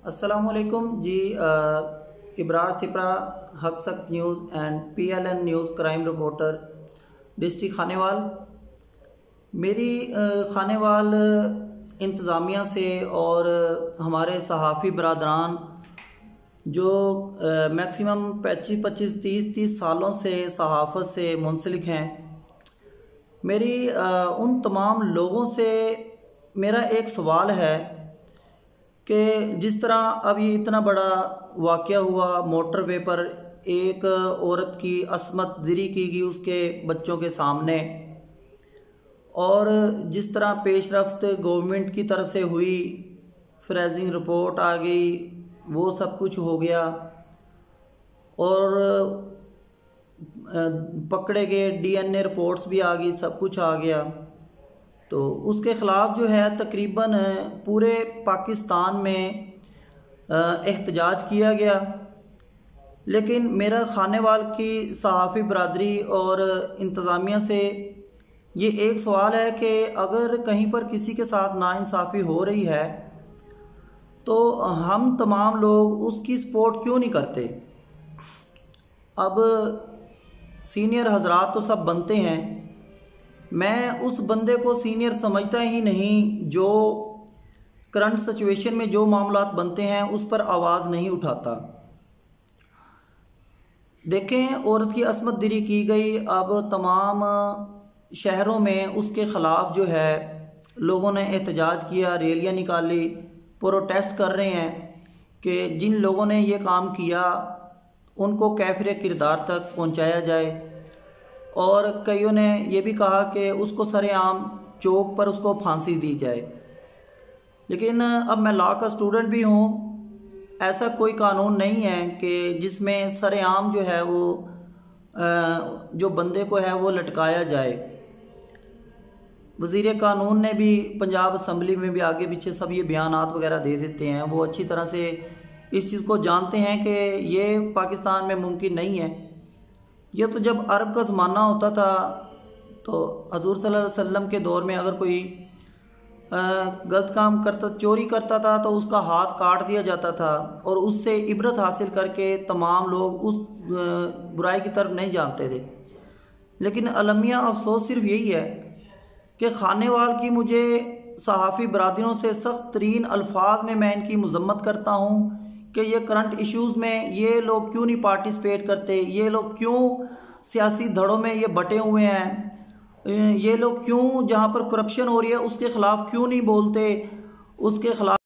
अस्सलामुअलैकुम जी। इब्रार सिपरा, हक सक news and PLN news crime reporter, district Khanewal. मेरी खानेवाल इंतज़ामिया से और हमारे सहाफ़ी बरदरान जो मैक्सिमम 25-30 सालों से सहाफ़त से मुंसलिक हैं, मेरी उन तमाम लोगों से मेरा एक सवाल है कि जिस तरह अब ये इतना बड़ा वाक़या हुआ, मोटरवे पर एक औरत की असमत ज़िरी की गई उसके बच्चों के सामने, और जिस तरह पेशरफ्त गवर्नमेंट की तरफ से हुई, फ्रेजिंग रिपोर्ट आ गई, वो सब कुछ हो गया और पकड़े गए, DNA रिपोर्ट्स भी आ गई, सब कुछ आ गया। तो उसके ख़िलाफ़ जो है तकरीबन पूरे पाकिस्तान में एहतजाज किया गया। लेकिन मेरा खानेवाल की सहाफ़ी बरादरी और इंतज़ामिया से ये एक सवाल है कि अगर कहीं पर किसी के साथ नाइंसाफ़ी हो रही है तो हम तमाम लोग उसकी सपोर्ट क्यों नहीं करते। अब सीनियर हजरात तो सब बनते हैं, मैं उस बंदे को सीनियर समझता ही नहीं जो करंट सिचुएशन में जो मामलात बनते हैं उस पर आवाज़ नहीं उठाता। देखें, औरत की असमत दिरी की गई, अब तमाम शहरों में उसके ख़िलाफ़ जो है लोगों ने एहतजाज किया, रैलियाँ निकाली, प्रोटेस्ट कर रहे हैं कि जिन लोगों ने ये काम किया उनको कैफ़िर किरदार तक पहुँचाया जाए। और कईयों ने ये भी कहा कि उसको सरेआम चौक पर उसको फांसी दी जाए। लेकिन अब मैं लॉ का स्टूडेंट भी हूँ, ऐसा कोई कानून नहीं है कि जिसमें सरेआम जो है वो जो बंदे को है वो लटकाया जाए। वज़ीर कानून ने भी पंजाब असम्बली में भी आगे पीछे सब ये बयानात वगैरह दे देते हैं, वो अच्छी तरह से इस चीज़ को जानते हैं कि ये पाकिस्तान में मुमकिन नहीं है। ये तो जब अरब का ज़माना होता था तो हजूर सल्लल्लाहु अलैहि वसल्लम के दौर में अगर कोई गलत काम करता, चोरी करता था तो उसका हाथ काट दिया जाता था और उससे इबरत हासिल करके तमाम लोग उस बुराई की तरफ नहीं जानते थे। लेकिन अलमिया अफसोस सिर्फ यही है कि खानेवाल की मुझे सहाफ़ी बरादरियों से सख्त तरीन अल्फाज में मैं इनकी मज़म्मत करता हूँ कि ये करंट इश्यूज़ में ये लोग क्यों नहीं पार्टिसिपेट करते, ये लोग क्यों सियासी धड़ों में ये बटे हुए हैं, ये लोग क्यों जहाँ पर करप्शन हो रही है उसके ख़िलाफ़ क्यों नहीं बोलते, उसके ख़िलाफ़